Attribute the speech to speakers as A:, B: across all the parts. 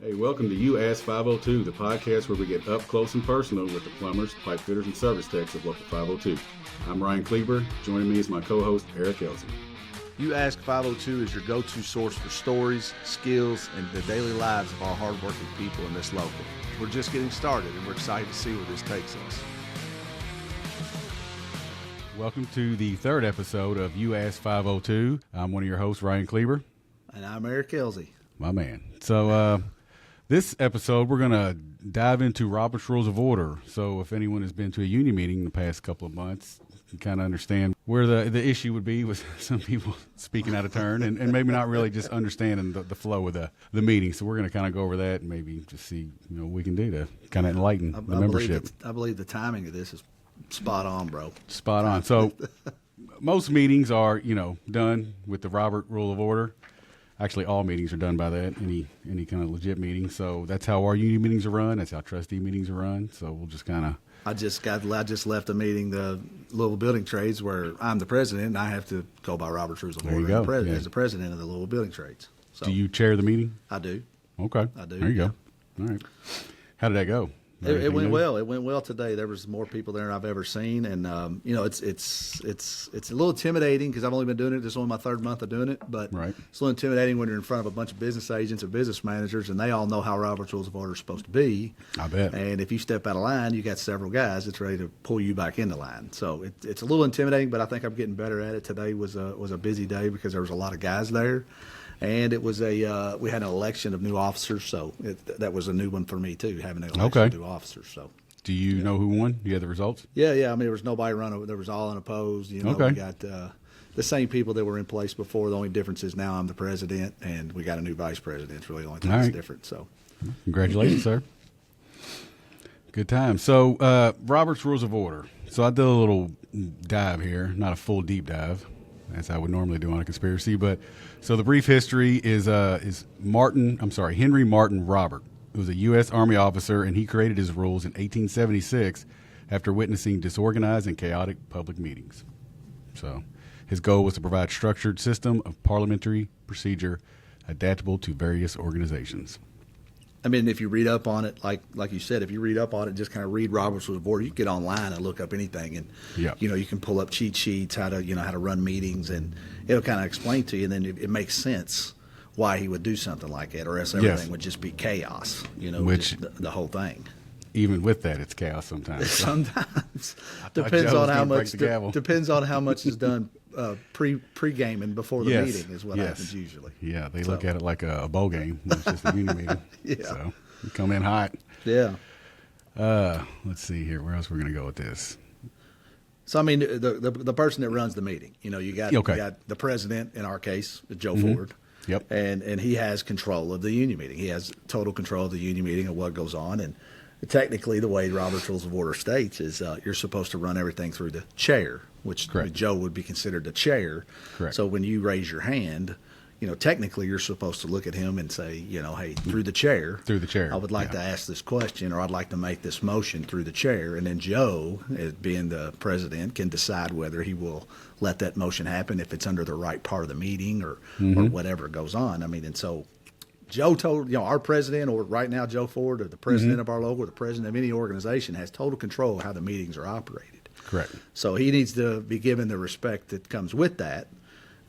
A: Hey, welcome to You Ask 502, the podcast where we get up close and personal with the plumbers, pipe fitters, and service techs of Local 502. I'm Ryan Kleber. Joining me is my co-host, Erik Elzy.
B: You Ask 502 is your go-to source for stories, skills, and the daily lives of our hardworking people in this local. We're just getting started, and we're excited to see where this takes us.
A: Welcome to the third episode of You Ask 502. I'm one of your hosts, Ryan Kleber.
B: And I'm Erik Elzy.
A: My man. So, this episode, we're going to dive into Robert's Rules of Order. So if anyone has been to a union meeting in the past couple of months, you can kind of understand where the issue would be with some people speaking out of turn and maybe not really just understanding the flow of the meeting. So we're going to kind of go over that and maybe just see what we can do to kind of enlighten the membership.
B: I believe the timing of this is spot on, bro.
A: Spot on. So most meetings are, done with the Robert Rule of Order. Actually, all meetings are done by that, any kind of legit meeting. So that's how our union meetings are run. That's how trustee meetings are run. So we'll just kind of.
B: I just left a meeting, the Louisville Building Trades, where I'm the president, and I have to go by Robert's Rules of Order.
A: There you go.
B: As the president of the Louisville Building Trades. So,
A: do you chair the meeting?
B: I do.
A: Okay.
B: I do.
A: There you go. All right. How did that go?
B: It went well. It went well today. There was more people there than I've ever seen, and it's a little intimidating because I've only been doing it. This is only my third month of doing it, but
A: right.
B: It's a little intimidating when you're in front of a bunch of business agents and business managers, and they all know how Robert's Rules of Order is supposed to be.
A: I bet.
B: And if you step out of line, you got several guys that's ready to pull you back into line. So it's a little intimidating, but I think I'm getting better at it. Today was a busy day because there was a lot of guys there. And it was we had an election of new officers, so that was a new one for me too, having an election of new officers. So,
A: do you know who won? Do you have the results?
B: Yeah. I mean, there was nobody running. There was all unopposed. We got the same people that were in place before. The only difference is now I'm the president, and we got a new vice president. It's really the only thing that's different. So,
A: congratulations, sir. Good time. So, Robert's Rules of Order. So I did a little dive here, not a full deep dive, as I would normally do on a conspiracy, but so the brief history is Henry Martin Robert, who was a U.S. Army officer, and he created his rules in 1876 after witnessing disorganized and chaotic public meetings. So his goal was to provide a structured system of parliamentary procedure adaptable to various organizations.
B: I mean, if you read up on it, like you said, if you read up on it, just kind of read Robert's Rules of Order. You can get online and look up anything, and you can pull up cheat sheets, how to run meetings, and it'll kind of explain to you. And then it makes sense why he would do something like that, or else everything would just be chaos. Which the whole thing.
A: Even with that, it's chaos sometimes.
B: Sometimes depends on how much is done pre-gaming before the meeting is what happens usually.
A: Yeah, they look at it like a bowl game. It's just a union meeting. So you come in hot.
B: Yeah.
A: Let's see here. Where else we're going to go with this?
B: So I mean, the person that runs the meeting. You got the president in our case, Joe Ford.
A: Yep.
B: And he has control of the union meeting. He has total control of the union meeting and what goes on. And technically, the way Robert's Rules of Order states is you're supposed to run everything through the chair, which Joe would be considered the chair.
A: Correct.
B: So when you raise your hand, technically you're supposed to look at him and say, hey, through the chair.
A: Through the chair.
B: I would like to ask this question, or I'd like to make this motion through the chair. And then Joe, being the president, can decide whether he will let that motion happen if it's under the right part of the meeting or whatever goes on. I mean, and so Joe told, our president, or right now Joe Ford, or the president of our local, or the president of any organization, has total control of how the meetings are operated.
A: Correct.
B: So he needs to be given the respect that comes with that.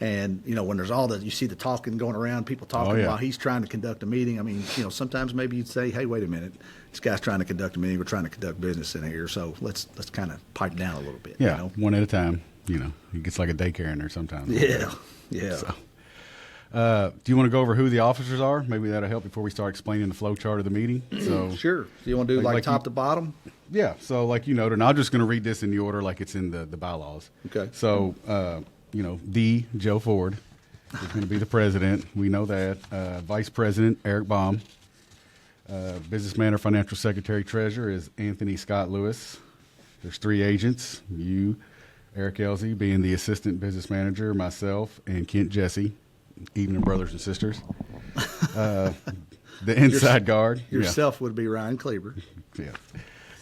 B: And, when there's you see the talking going around, people talking while he's trying to conduct a meeting. I mean, sometimes maybe you'd say, hey, wait a minute, this guy's trying to conduct a meeting. We're trying to conduct business in here. So let's kind of pipe down a little bit.
A: Yeah, one at a time. It gets like a daycare in there sometimes.
B: Yeah.
A: So. Do you want to go over who the officers are? Maybe that'll help before we start explaining the flow chart of the meeting. So
B: sure. Do you want to do like top to bottom?
A: Yeah. So like you noted, and I'm just going to read this in the order like it's in the bylaws.
B: Okay.
A: So, Joe Ford is going to be the president. We know that. Vice President Eric Baum. Businessman or financial secretary treasurer is Anthony Scott Lewis. There's 3 agents. You, Erik Elzy, being the assistant business manager, myself, and Kent Jesse. Evening brothers and sisters. The inside guard.
B: Yourself would be Ryan Kleber.
A: Yeah.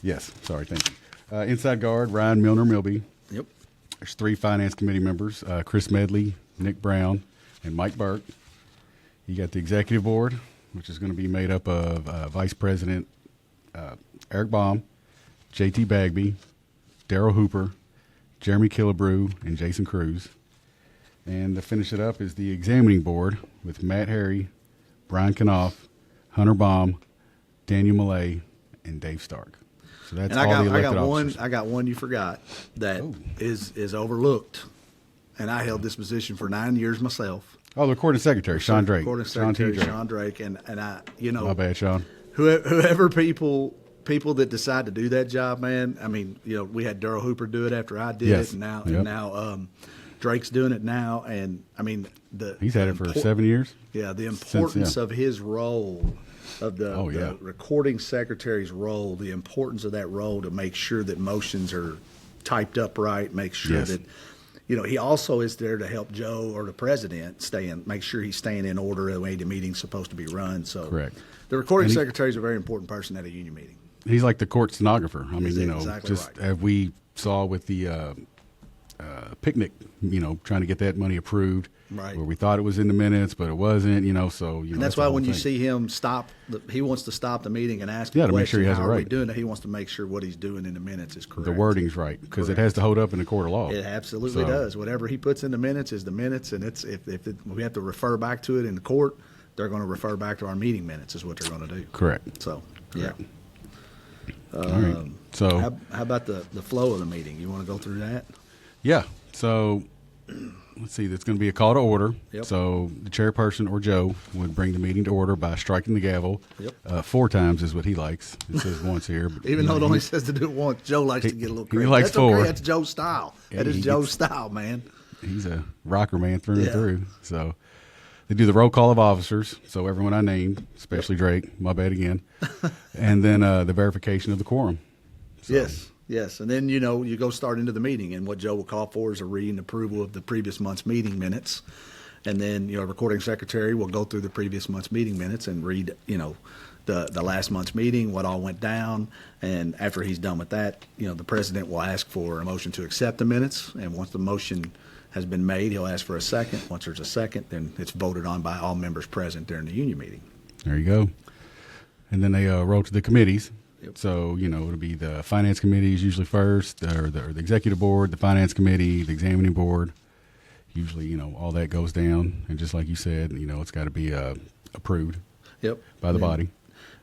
A: Yes. Sorry. Thank you. Inside guard, Ryan Milner-Milby.
B: Yep.
A: There's 3 finance committee members, Chris Medley, Nick Brown, and Mike Burke. You got the executive board, which is going to be made up of Vice President Eric Baum, J.T. Bagby, Daryl Hooper, Jeremy Killebrew, and Jason Cruz. And to finish it up is the examining board with Matt Harry, Brian Knopf, Hunter Baum, Daniel Millay, and Dave Stark. So that's
B: And
A: all the
B: I
A: elected
B: got
A: officers.
B: one. I got one you forgot that is overlooked, and I held this position for 9 years myself.
A: Oh, the recording secretary, Sean Drake.
B: Recording secretary Sean Drake, and I,
A: My bad, Sean.
B: whoever people that decide to do that job, man. I mean, we had Daryl Hooper do it after I did
A: Yes.
B: it, and
A: Yep.
B: now Drake's doing it now, and I mean
A: He's had it for 7 years.
B: Yeah, the importance of his role, of the
A: Oh,
B: recording secretary's role, the importance of that role to make sure that motions are typed up right, make sure
A: Yes.
B: that, he also is there to help Joe or the president make sure he's staying in order the way the meeting's supposed to be run. So
A: Correct.
B: The recording secretary is a very important person at a union meeting.
A: He's like the court stenographer. I mean,
B: He's exactly
A: just
B: right.
A: as we saw with the picnic, trying to get that money approved.
B: Right.
A: Where we thought it was in the minutes, but it wasn't, so,
B: And that's why when you see him he wants to stop the meeting and ask
A: Yeah,
B: a
A: to make sure
B: question,
A: he has
B: how
A: it
B: are we
A: right.
B: doing it? He wants to make sure what he's doing in the minutes is correct.
A: the wording's right, because it
B: Correct.
A: has to hold up in the court of law.
B: It absolutely
A: So,
B: does. Whatever he puts in the minutes is the minutes, and we have to refer back to it in the court, they're going to refer back to our meeting minutes is what they're going to do.
A: Correct.
B: So, yeah.
A: All right. So,
B: How about the flow of the meeting? You want to go through that?
A: yeah. So, let's see. There's going to be a call to order.
B: Yep.
A: So, the chairperson or Joe would bring the meeting to order by striking the gavel.
B: Yep.
A: 4 times is what he likes. It says once here. But,
B: Even though it only says to do it once, Joe likes to get a little crazy.
A: likes
B: That's
A: 4.
B: okay. That's Joe's style.
A: Yeah,
B: That is
A: he
B: Joe's
A: gets-
B: style, man.
A: He's a rocker man through
B: Yeah.
A: and through. So they do the roll call of officers. So everyone I named, especially Drake, my bad again, and then the verification of the quorum. So,
B: Yes. And then, you go start into the meeting, and what Joe will call for is a reading and approval of the previous month's meeting minutes. And then, recording secretary will go through the previous month's meeting minutes and read, the last month's meeting, what all went down. And after he's done with that, the president will ask for a motion to accept the minutes. And once the motion has been made, he'll ask for a second. Once there's a second, then it's voted on by all members present during the union meeting.
A: There you go. And then they roll to the committees.
B: Yep.
A: So, it'll be the finance committee is usually first, or the executive board, the finance committee, the examining board. Usually, all that goes down. And just like you said, it's got to be approved
B: Yep.
A: by the body.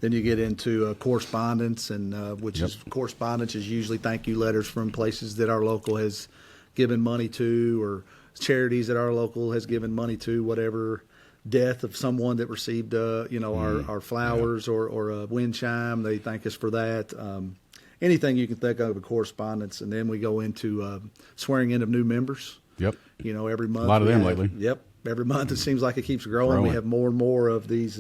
B: Then you get into correspondence, and which
A: Yep.
B: is correspondence is usually thank you letters from places that our local has given money to, or charities that our local has given money to, whatever death of someone that received, our flowers or a wind chime. They thank us for that. Anything you can think of correspondence, and then we go into swearing in of new members.
A: Yep.
B: Every month.
A: A lot of
B: we
A: them
B: have-
A: lately.
B: Yep. Every month it seems like it keeps growing. We
A: Growing.
B: have more and more of these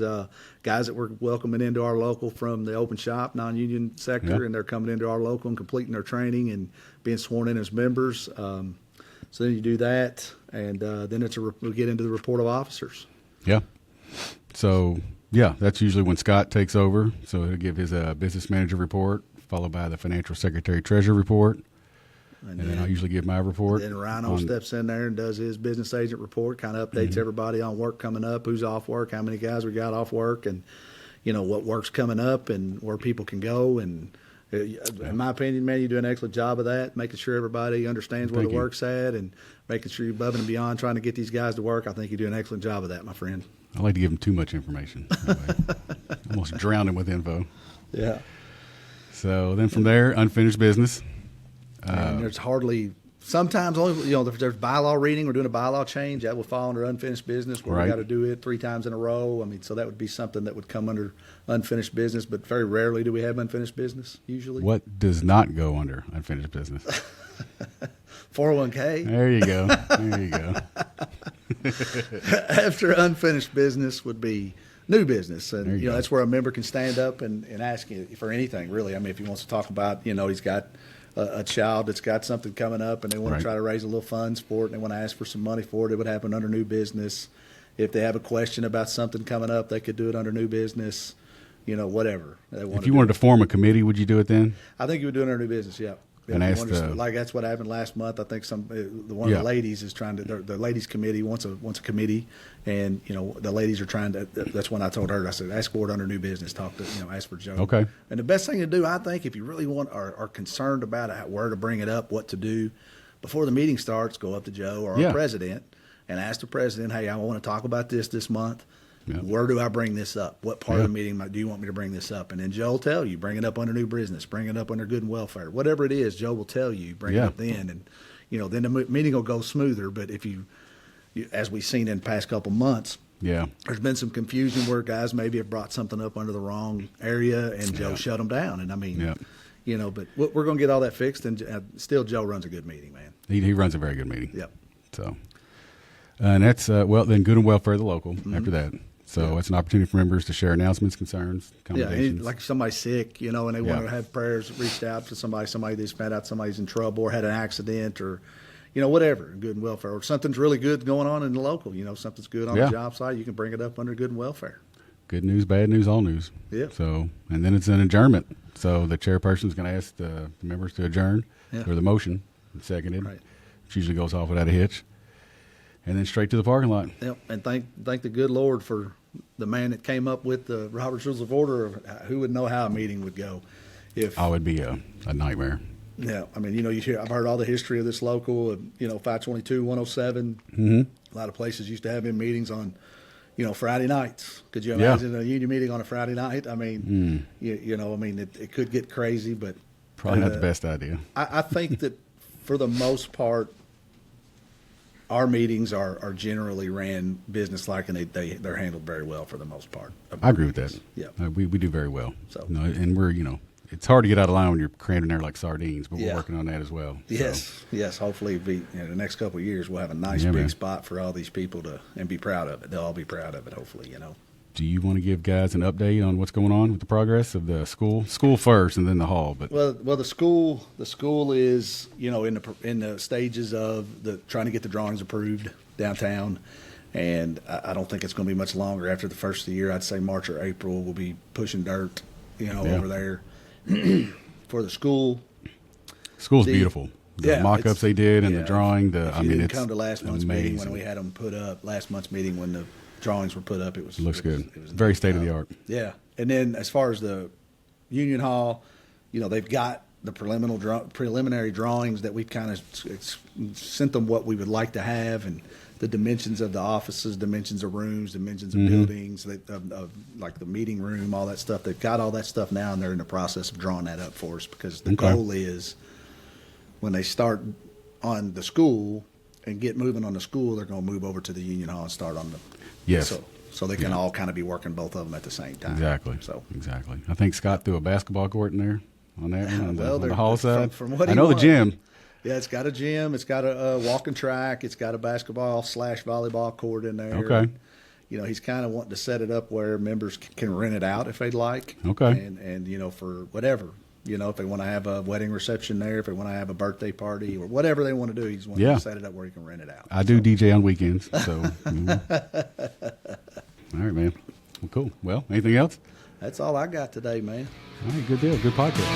B: guys that we're welcoming into our local from the open shop, non-union sector,
A: Yep.
B: and they're coming into our local and completing their training and being sworn in as members. So then you do that, and then we get into the report of officers.
A: Yeah. So, that's usually when Scott takes over. So he'll give his business manager report, followed by the financial secretary treasurer report. And then I'll usually give my report.
B: Then Rhino steps in there and does his business agent report, kind of updates everybody on work coming up, who's off work, how many guys we got off work, and what work's coming up and where people can go. And in my opinion, man, you do an excellent job of that, making sure everybody understands where
A: Thank
B: the
A: you.
B: work's at, and making sure you're above and beyond trying to get these guys to work. I think you do an excellent job of that, my friend.
A: I like to give him too much information. Almost drown him with info.
B: Yeah.
A: So then from there, unfinished business.
B: And there's hardly. Sometimes only, if there's bylaw reading, we're doing a bylaw change, that will fall under unfinished business where
A: Right.
B: we got to do it 3 times in a row. I mean, so that would be something that would come under unfinished business, but very rarely do we have unfinished business, usually.
A: What does not go under unfinished business?
B: 401k.
A: There you go. There you go.
B: After unfinished business would be new business.
A: There
B: And,
A: you go.
B: that's where a member can stand up and ask you for anything, really. I mean, if he wants to talk about, he's got a child that's got something coming up and they want
A: Right.
B: to try to raise a little funds for it and they want to ask for some money for it, it would happen under new business. If they have a question about something coming up, they could do it under new business, whatever. They want
A: If
B: to
A: you
B: do.
A: wanted to form a committee, would you do it then?
B: I think you would do it under new business, yeah.
A: and asked,
B: like that's what happened last month. I think one of the ladies is trying to. The ladies committee wants a committee, and the ladies are trying to. That's when I told her. I said, ask for it under new business. Talk to ask for Joe.
A: Okay.
B: And the best thing to do, I think, if you really are concerned about where to bring it up, what to do, before the meeting starts, go up to Joe or our president and ask the president, hey, I want to talk about this month. Yeah. Where do I bring this up? What part of the meeting do you want me to bring this up? And then Joe will tell you, bring it up under new business, bring it up under good and welfare. Whatever it is, Joe will tell you, bring it up then. And, then the meeting will go smoother. But if you as we've seen in the past couple months, there's been some confusion where guys maybe have brought something up under the wrong area and Joe shut them down. And I mean, but we're going to get all that fixed. And still, Joe runs a good meeting, man.
A: He runs a very good meeting.
B: Yep.
A: So, and that's, then good and welfare of the local after that. So it's an opportunity for members to share announcements, concerns, accommodations.
B: Yeah, like somebody's sick, and they want to have prayers reached out to somebody that's found out somebody's in trouble or had an accident or, whatever, good and welfare. Or something's really good going on in the local, something's good on the job site, you can bring it up under good and welfare.
A: Good news, bad news, all news.
B: Yeah.
A: So, and then it's an adjournment. So the chairperson's going to ask the members to adjourn, or the motion, seconded. Right. Which usually goes off without a hitch. And then straight to the parking lot.
B: Yep, and thank the good Lord for the man that came up with the Robert's Rules of Order. Who would know how a meeting would go?
A: It'd be a nightmare.
B: Yeah, I mean, I've heard all the history of this local, 522, 107. Mm-hmm. A lot of places used to have in meetings on, Friday nights. Could you imagine a union meeting on a Friday night? I mean, it could get crazy, but
A: probably not the best idea.
B: I think that for the most part, our meetings are generally ran business-like, and they're handled very well for the most part.
A: I agree with that.
B: Yeah,
A: we do very well. So, and we're it's hard to get out of line when you're crammed in there like sardines, but we're working on that as well.
B: Yes, yes. Hopefully, in the next couple of years, we'll have a nice big spot for all these people and be proud of it. They'll all be proud of it. Hopefully,
A: Do you want to give guys an update on what's going on with the progress of the school? School first, and then the hall. But
B: well, the school is in the stages of trying to get the drawings approved downtown, and I don't think it's going to be much longer after the first of the year. I'd say March or April we'll be pushing dirt, over there for the school.
A: School's beautiful. The mock-ups they did and the drawing.
B: If you didn't come to last month's meeting when we had them put up. Last month's meeting when the drawings were put up, it looks
A: good. It was very state of the art.
B: Yeah, and then as far as the Union Hall, they've got the preliminary drawings that we've kind of sent them what we would like to have, and the dimensions of the offices, dimensions of rooms, dimensions of buildings, like the meeting room, all that stuff. They've got all that stuff now, and they're in the process of drawing that up for us because the goal is when they start on the school and get moving on the school, they're going to move over to the Union Hall and start on the so they can all kind of be working both of them at the same time.
A: Exactly. Exactly. I think Scott threw a basketball court in there on that one on the hall side.
B: From what
A: I know the gym.
B: Yeah, it's got a gym. It's got a walking track. It's got a basketball/volleyball court in there.
A: Okay.
B: He's kind of wanting to set it up where members can rent it out if they'd like.
A: Okay.
B: And for whatever. If they want to have a wedding reception there, if they want to have a birthday party or whatever they want to do, he's wanting to set it up where he can rent it out.
A: I do DJ on weekends, so. All right, man. Well, cool. Well, anything else?
B: That's all I got today, man.
A: All right, good deal. Good podcast.